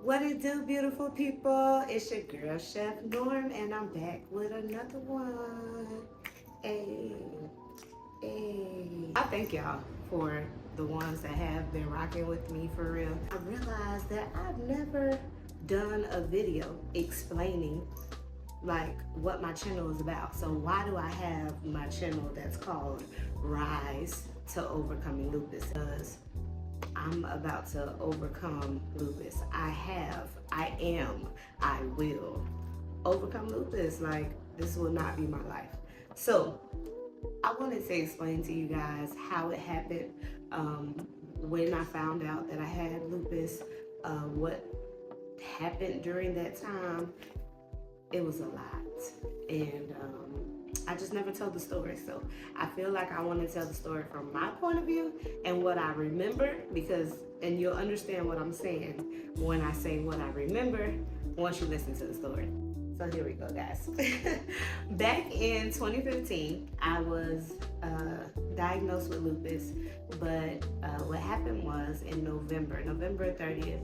What it do, beautiful people? It's your girl, Chef Norm, and I'm back with another one. Hey, hey. I thank y'all for the ones that have been rocking with me for real. I realized that I've never done a video explaining like what my channel is about. So why do I have my channel that's called Rise to Overcoming Lupus? Because I'm about to overcome lupus. I will overcome lupus. Like, this will not be my life. So I wanted to explain to you guys how it happened, when I found out that I had lupus, what happened during that time. It was a lot. And I just never told the story. So I feel like I want to tell the story from my point of view and what I remember, and you'll understand what I'm saying when I say what I remember once you listen to the story. So here we go, guys. Back in 2015, I was diagnosed with lupus, but what happened was in November 30th,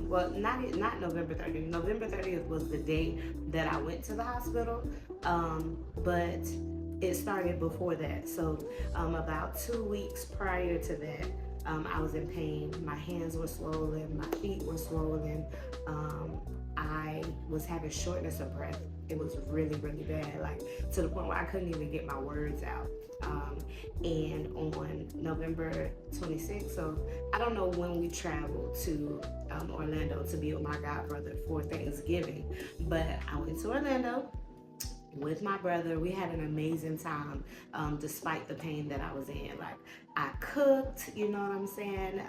well, not November 30th. November 30th was the day that I went to the hospital, but it started before that. So about 2 weeks prior to that, I was in pain. My hands were swollen, my feet were swollen. I was having shortness of breath. It was really, really bad, like to the point where I couldn't even get my words out. And on November 26th, so I don't know when we traveled to Orlando to be with my godbrother for Thanksgiving, but I went to Orlando with my brother. We had an amazing time, despite the pain that I was in. Like, I cooked, you know what I'm saying?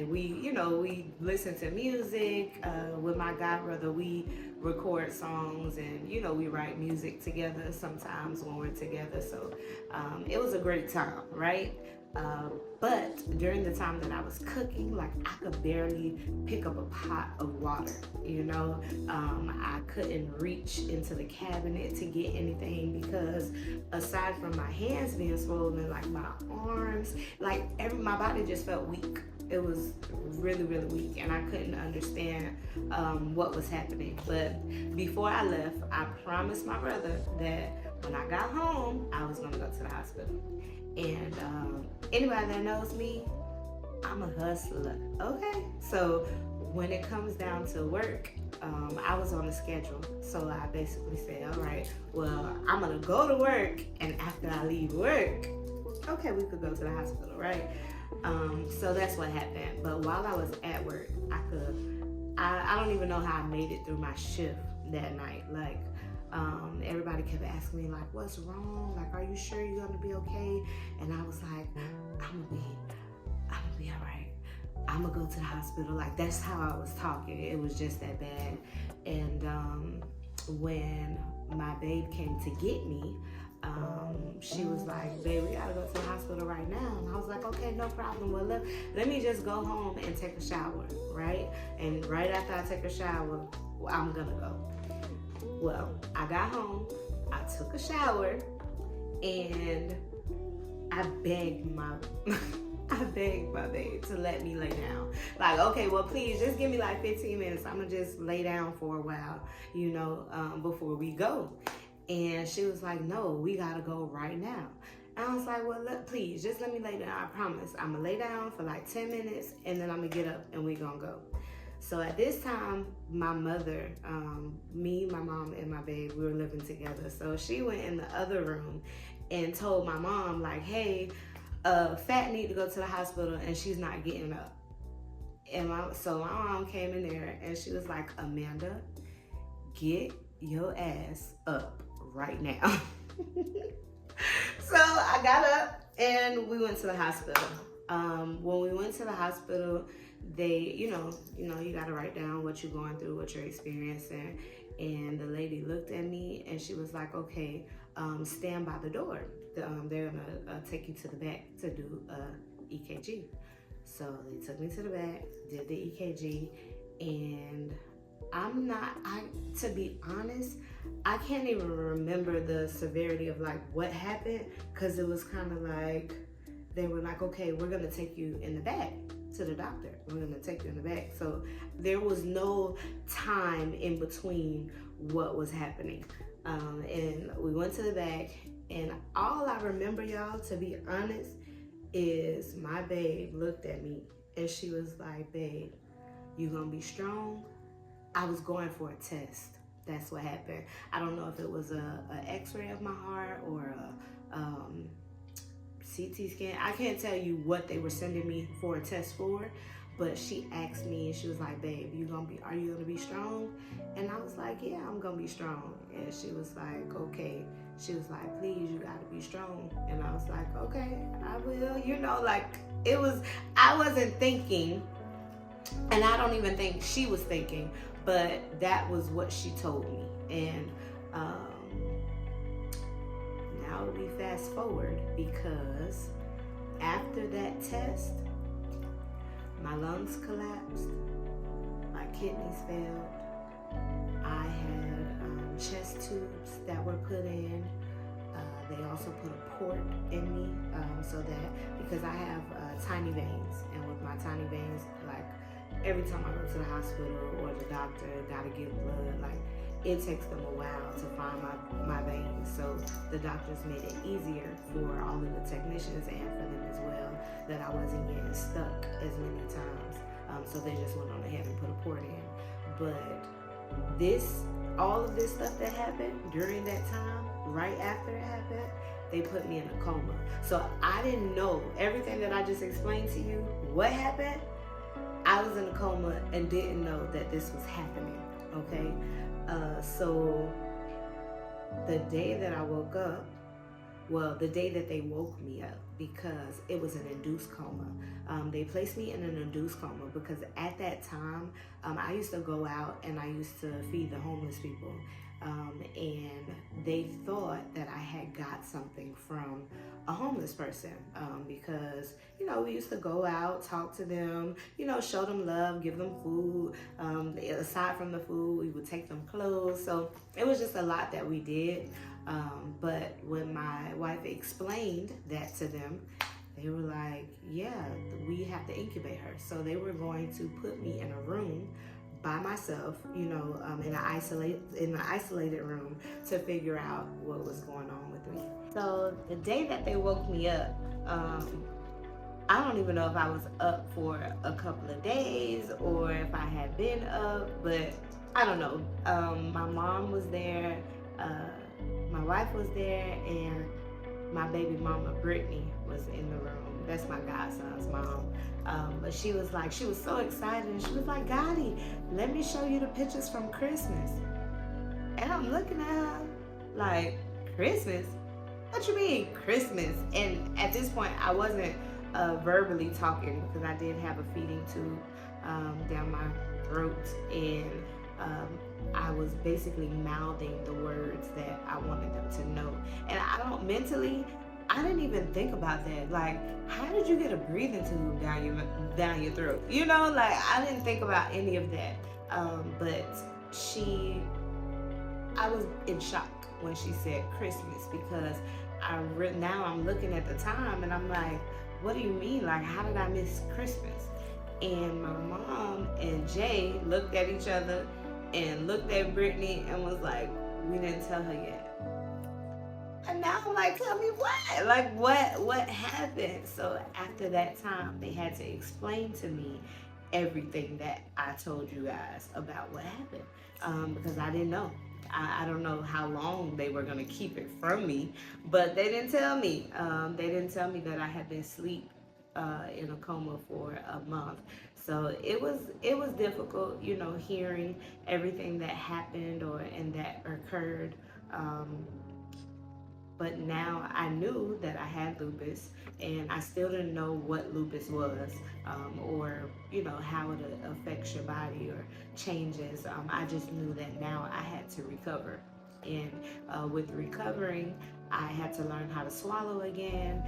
We listen to music with my godbrother. We record songs, and we write music together sometimes when we're together. So it was a great time, right? But during the time that I was cooking, like, I could barely pick up a pot of water, I couldn't reach into the cabinet to get anything, because aside from my hands being swollen, like my arms, like my body just felt weak. It was really, really weak, and I couldn't understand what was happening. But before I left, I promised my brother that when I got home, I was gonna go to the hospital. And anybody that knows me, I'm a hustler, okay? So when it comes down to work, I was on a schedule. So I basically said, all right, well, I'm gonna go to work, and after I leave work, okay, we could go to the hospital, right? So that's what happened. But while I was at work, I don't even know how I made it through my shift that night. Like, everybody kept asking me, like, what's wrong? Like, are you sure you're gonna be okay? And I was like, I'm gonna be all right. I'm gonna go to the hospital. Like, that's how I was talking. It was just that bad. And when my babe came to get me, she was like, babe, we gotta go to the hospital right now. And I was like, okay, no problem. Well, let me just go home and take a shower, right? And right after I take a shower, I'm gonna go. Well, I got home, I took a shower, and I begged my babe to let me lay down. Like, okay, well, please just give me like 15 minutes. I'm gonna just lay down for a while, before we go. And she was like, no, we gotta go right now. And I was like, well, please, just let me lay down. I promise. I'm gonna lay down for like 10 minutes, and then I'm gonna get up and we gonna go. So at this time, my mother, me, my mom, and my babe, we were living together. So she went in the other room and told my mom, like, hey, Fat need to go to the hospital and she's not getting up. And so my mom came in there and she was like, Amanda, get your ass up right now. So I got up and we went to the hospital. When we went to the hospital, they, you gotta write down what you're going through, what you're experiencing. And the lady looked at me and she was like, okay, stand by the door. They're gonna take you to the back to do EKG. So they took me to the back, did the EKG, and to be honest, I can't even remember the severity of like what happened, because it was kind of like, they were like, okay, we're gonna take you in the back to the doctor. We're gonna take you in the back. So there was no time in between what was happening. And we went to the back, and all I remember, y'all, to be honest, is my babe looked at me and she was like, babe, you gonna be strong? I was going for a test. That's what happened. I don't know if it was a x-ray of my heart or a CT scan. I can't tell you what they were sending me for a test for, but she asked me and she was like, babe, are you gonna be strong? And I was like, yeah, I'm gonna be strong. And she was like, okay. She was like, please, you gotta be strong. And I was like, okay, I will. You know, like I wasn't thinking, and I don't even think she was thinking, but that was what she told me. And now we fast forward, because after that test, my lungs collapsed, my kidneys failed, I had chest tubes that were put in. They also put a port in me, so that, because I have tiny veins, and with my tiny veins, like every time I go to the hospital or the doctor, gotta give blood, like it takes them a while to find my veins. So the doctors made it easier for all of the technicians and for them as well, that I wasn't getting stuck as many times. So they just went on ahead and put a port in. But all of this stuff that happened during that time, right after it happened, they put me in a coma. So I didn't know everything that I just explained to you. What happened? I was in a coma and didn't know that this was happening, okay? So the day that I woke up, the day that they woke me up, because it was an induced coma. They placed me in an induced coma because at that time, I used to go out and I used to feed the homeless people. And they thought that I had got something from a homeless person, because, you know, we used to go out, talk to them, you know, show them love, give them food. Aside from the food, we would take them clothes. So it was just a lot that we did. But when my wife explained that to them, they were like, yeah, we have to incubate her. So they were going to put me in a room by myself, you know, in an isolated room to figure out what was going on with me. So the day that they woke me up, I don't even know if I was up for a couple of days or if I had been up, but I don't know. My mom was there, my wife was there, and my baby mama, Brittany, was in the room. That's my godson's mom. But she was so excited, and she was like, Gotti, let me show you the pictures from Christmas. And I'm looking at her like, Christmas? What you mean, Christmas? And at this point, I wasn't verbally talking because I did have a feeding tube down my throat, and I was basically mouthing the words that I wanted them to know. And I didn't even think about that. Like, how did you get a breathing tube down your throat? You know, like, I didn't think about any of that. But I was in shock when she said Christmas, because now I'm looking at the time and I'm like, what do you mean? Like, how did I miss Christmas? And my mom and Jay looked at each other and looked at Brittany and was like, we didn't tell her yet. And now I'm like, tell me what? Like, what happened? So after that time, they had to explain to me everything that I told you guys about what happened, because I didn't know. I don't know how long they were gonna keep it from me, but they didn't tell me. They didn't tell me that I had been asleep in a coma for a month. So it was difficult, you know, hearing everything that happened and that occurred. But now I knew that I had lupus, and I still didn't know what lupus was, or, you know, how it affects your body or changes. I just knew that now I had to recover. And with recovering, I had to learn how to swallow again.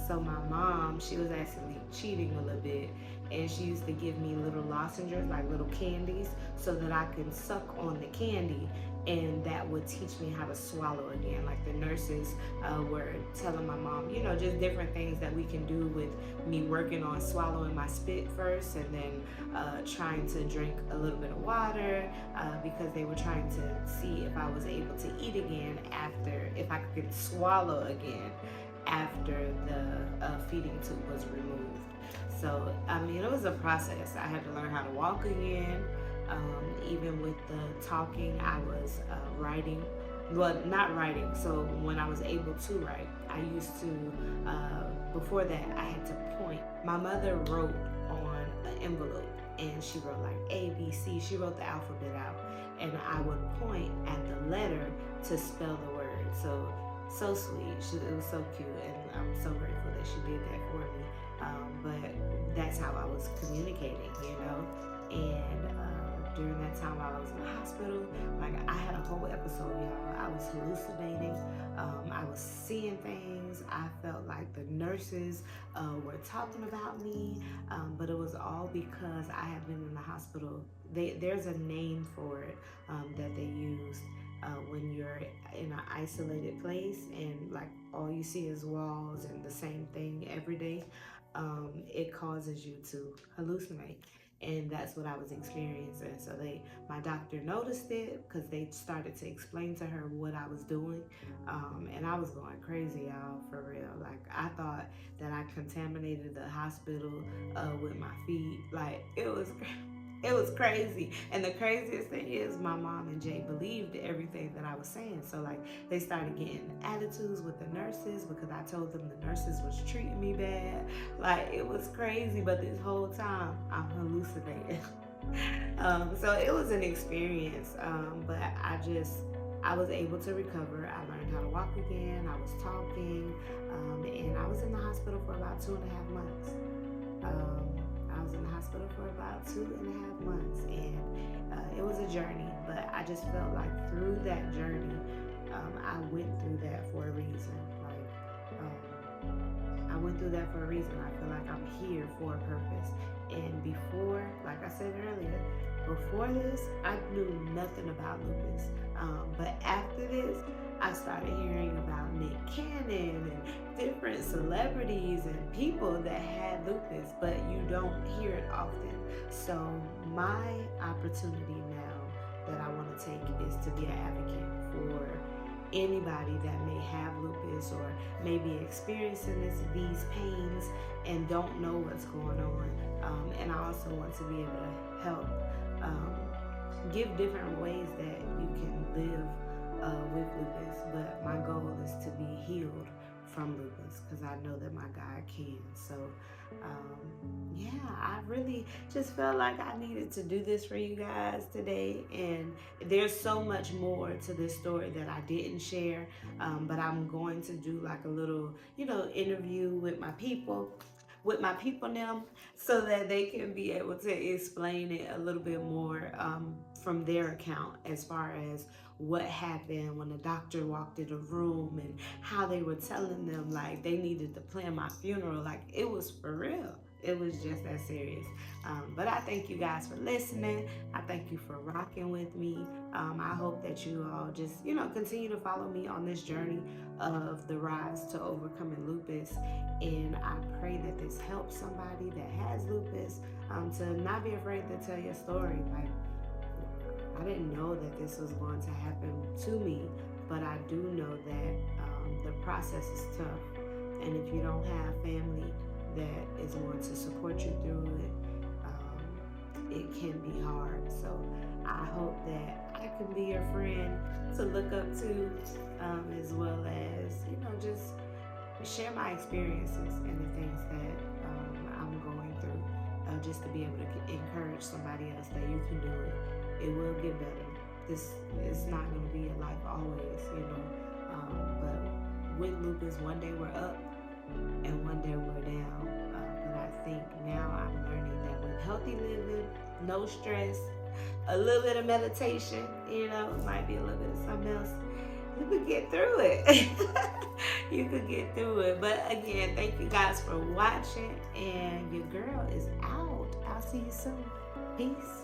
So my mom, she was actually cheating a little bit, and she used to give me little lozenges, like little candies, so that I can suck on the candy, and that would teach me how to swallow again. Like the nurses were telling my mom, you know, just different things that we can do with me working on swallowing my spit first, and then trying to drink a little bit of water, because they were trying to see if I was able to eat again after, if I could swallow again after the feeding tube was removed. So, I mean, it was a process. I had to learn how to walk again. Even with the talking, I was writing. Well, not writing. So when I was able to write, I used to, before that, I had to point. My mother wrote on an envelope, and she wrote like A, B, C. She wrote the alphabet out, and I would point at the letter to spell the word. So sweet. It was so cute, and I'm so grateful that she did that for me. But that's how I was communicating, you know. And during that time while I was in the hospital, like I had a whole episode, y'all. I was hallucinating. I was seeing things. I felt like the nurses were talking about me, but it was all because I had been in the hospital. There's a name for it that they use when you're in an isolated place and like all you see is walls and the same thing every day. It causes you to hallucinate. And that's what I was experiencing. So my doctor noticed it because they started to explain to her what I was doing. And I was going crazy, y'all, for real. Like, I thought that I contaminated the hospital with my feet. Like, it was crazy. And the craziest thing is my mom and Jay believed everything that I was saying. So like they started getting attitudes with the nurses because I told them the nurses was treating me bad. Like it was crazy, but this whole time I'm hallucinating. So it was an experience, but I was able to recover. I learned how to walk again. I was talking, and I was in the hospital for about 2.5 months. I was in the hospital for about 2.5 months, and it was a journey, but I just felt like through that journey, I went through that for a reason. I went through that for a reason. I feel like I'm here for a purpose. And before, like I said earlier, before this, I knew nothing about lupus. But after this, I started hearing about Nick Cannon and different celebrities and people that had lupus, but you don't hear it often. So my opportunity now that I want to take is to be an advocate for anybody that may have lupus or may be experiencing these pains and don't know what's going on. And I also want to be able to help give different ways that you can live with lupus, but my goal is to be healed from lupus because I know that my God can. So yeah, I really just felt like I needed to do this for you guys today, and there's so much more to this story that I didn't share, but I'm going to do like a little, interview with my people now, so that they can be able to explain it a little bit more from their account as far as what happened when the doctor walked in the room and how they were telling them like they needed to plan my funeral. Like it was for real. It was just that serious. But I thank you guys for listening. I thank you for rocking with me. I hope that you all just, continue to follow me on this journey of the rise to overcoming lupus. And I pray that this helps somebody that has lupus to not be afraid to tell your story. Like, I didn't know that this was going to happen to me, but I do know that the process is tough. And if you don't have family that is going to support you through it, it can be hard. So I hope that I can be your friend to look up to, as well as, just share my experiences and the things that I'm going through, just to be able to encourage somebody else that you can do it. It will get better. This is not going to be a life always, but with lupus, one day we're up and one day we're down. But I think now I'm learning that with healthy living, no stress, a little bit of meditation, it might be a little bit of something else, you can get through it. you could get through it. But again, thank you guys for watching, and your girl is out. I'll see you soon. Peace.